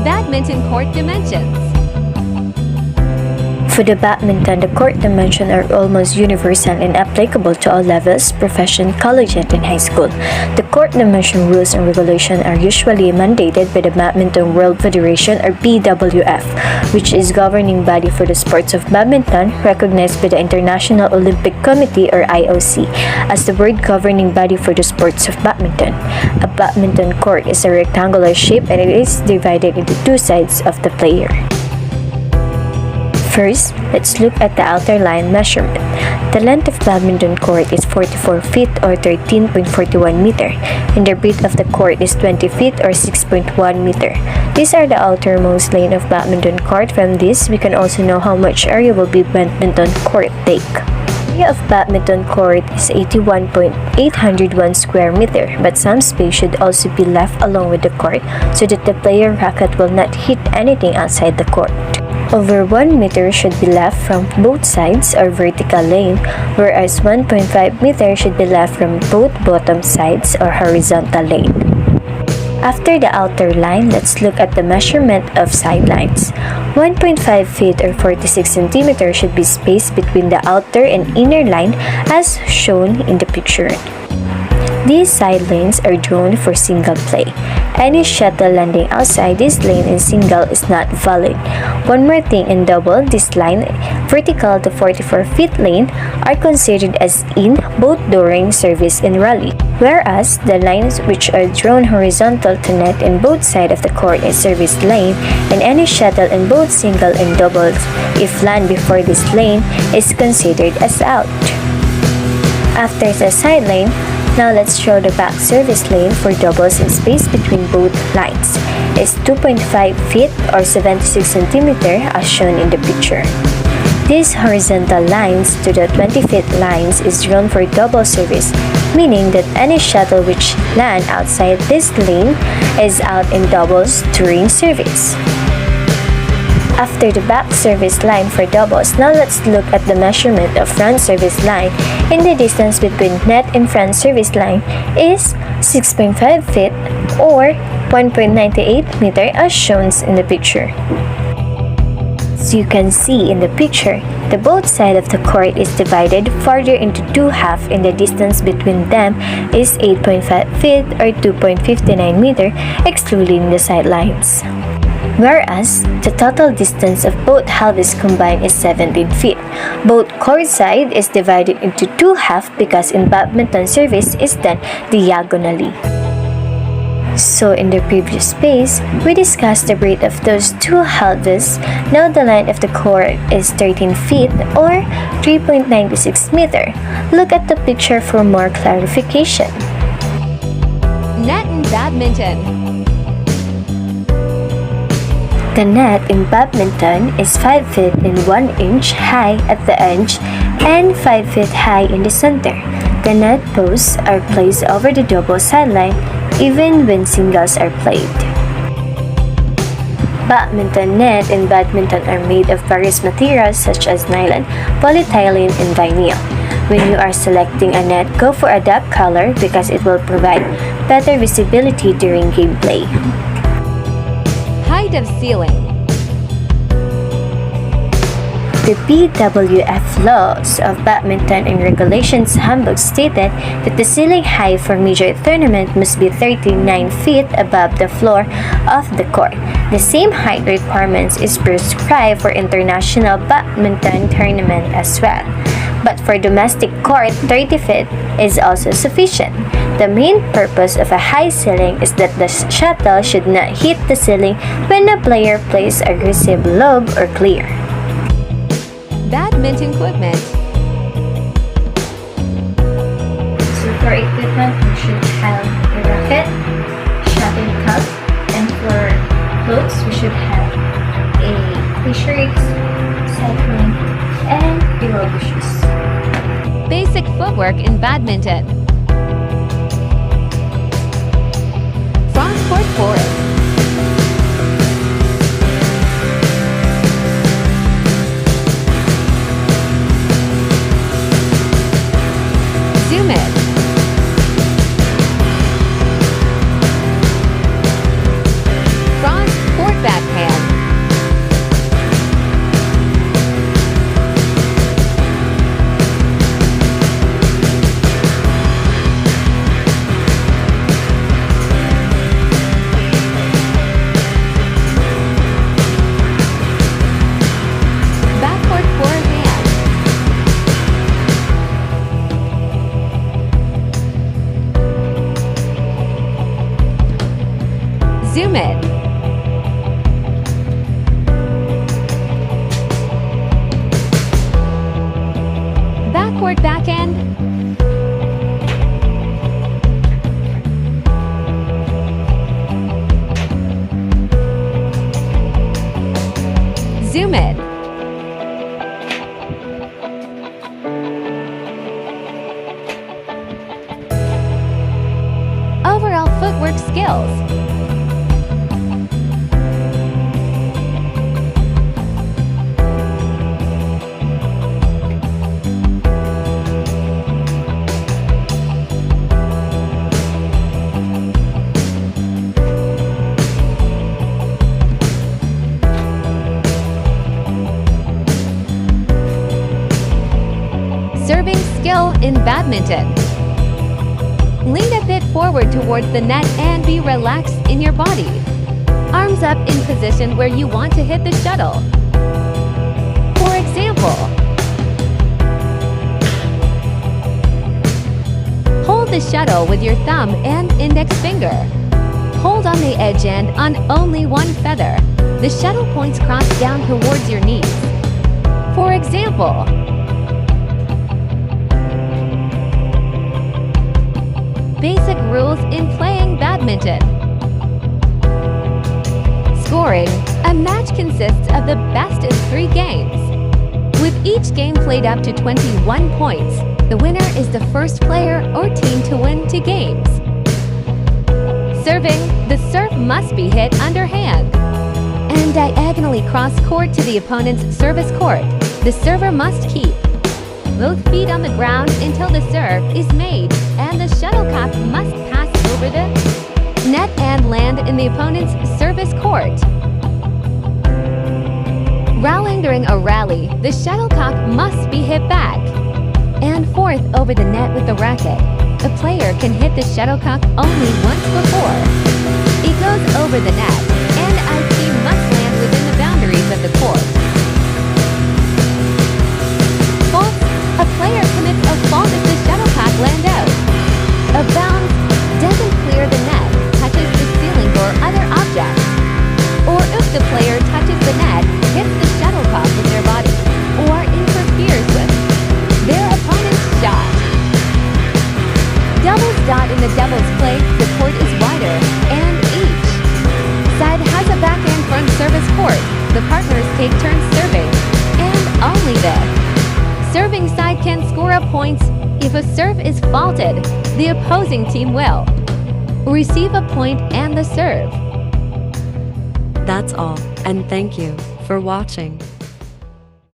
Badminton court dimensions. For the badminton, the court dimensions are almost universal and applicable to all levels, profession, collegiate, and high school. The court dimension rules and regulations are usually mandated by the Badminton World Federation or BWF, which is governing body for the sports of badminton, recognized by the International Olympic Committee or IOC as the world governing body for the sports of badminton. A badminton court is a rectangular shape and it is divided into two sides of the player. First, let's look at the outer line measurement. The length of badminton court is 44 feet or 13.41 meter, and the breadth of the court is 20 feet or 6.1 meter. These are the outermost lane of badminton court. From this, we can also know how much area will be badminton court take. The area of badminton court is 81.801 square meter, but some space should also be left along with the court so that the player racket will not hit anything outside the court. Over 1 meter should be left from both sides or vertical lane, whereas 1.5 meter should be left from both bottom sides or horizontal lane. After the outer line, let's look at the measurement of sidelines. 1.5 feet or 46 centimeters should be spaced between the outer and inner line as shown in the picture. These side lanes are drawn for single play. Any shuttle landing outside this lane in single is not valid. One more thing, in double, this line vertical to 44 feet lane are considered as in both during service and rally, whereas the lines which are drawn horizontal to net in both sides of the court is service lane, and any shuttle in both single and doubles, if land before this lane, is considered as out. After the side lane, now let's show the back service lane for doubles in space between both lines. It's 2.5 feet or 76 centimeters as shown in the picture. These horizontal lines to the 20 feet lines is drawn for double service, meaning that any shuttle which land outside this lane is out in doubles during service. After the back service line for doubles, now let's look at the measurement of front service line. And the distance between net and front service line is 6.5 feet or 1.98 meter as shown in the picture. As you can see in the picture, the both sides of the court is divided further into two halves and the distance between them is 8.5 feet or 2.59 meter excluding the sidelines. Whereas, the total distance of both halves combined is 17 feet. Both court side is divided into two halves because in badminton service is done diagonally. So in the previous page, we discussed the breadth of those two halves. Now the length of the court is 13 feet or 3.96 meter. Look at the picture for more clarification. Net in badminton. The net in badminton is 5 feet and 1 inch high at the edge and 5 feet high in the center. The net posts are placed over the double sideline even when singles are played. Badminton net and badminton are made of various materials such as nylon, polyethylene, and vinyl. When you are selecting a net, go for a dark color because it will provide better visibility during gameplay. Height of ceiling. The BWF laws of badminton and regulations handbook stated that the ceiling height for major tournament must be 39 feet above the floor of the court. The same height requirements is prescribed for international badminton tournament as well. But for domestic court, 30 feet is also sufficient. The main purpose of a high ceiling is that the shuttle should not hit the ceiling when a player plays aggressive lob or clear. Badminton equipment. So for equipment, we should have a racket, shuttlecock, and for clothes, we should have a t-shirt, cycling, and the rubber shoes. Basic footwork in badminton. Front court forward. Zoom in. Front court back skill in badminton. Lean a bit forward towards the net and be relaxed in your body. Arms up in position where you want to hit the shuttle. For example, hold the shuttle with your thumb and index finger. Hold on the edge and on only one feather. The shuttle points cross down towards your knees. For example, basic rules in playing badminton. Scoring. A match consists of the best of 3 games. With each game played up to 21 points, the winner is the first player or team to win 2 games. Serving. The serve must be hit underhand and diagonally cross court to the opponent's service court. The server must keep both feet on the ground until the serve is made, and the shuttlecock must pass over the net and land in the opponent's service court. Rallying. During a rally, the shuttlecock must be hit back and forth over the net with the racket. A player can hit the shuttlecock only once before it goes over the net, and IT must land within the boundaries of the court. Fault. A player commits a fault if the shuttlecock lands out. A bounce doesn't clear the net, touches the ceiling or other objects, or if the player touches the net, hits the shuttlecock with their body, or interferes with their opponent's shot. Doubles. In the doubles play, the court is wider, and each side has a backhand front service court. The partners take turns serving, and only the serving side can score a point. If a serve is faulted, the opposing team will receive a point and the serve. That's all, and thank you for watching.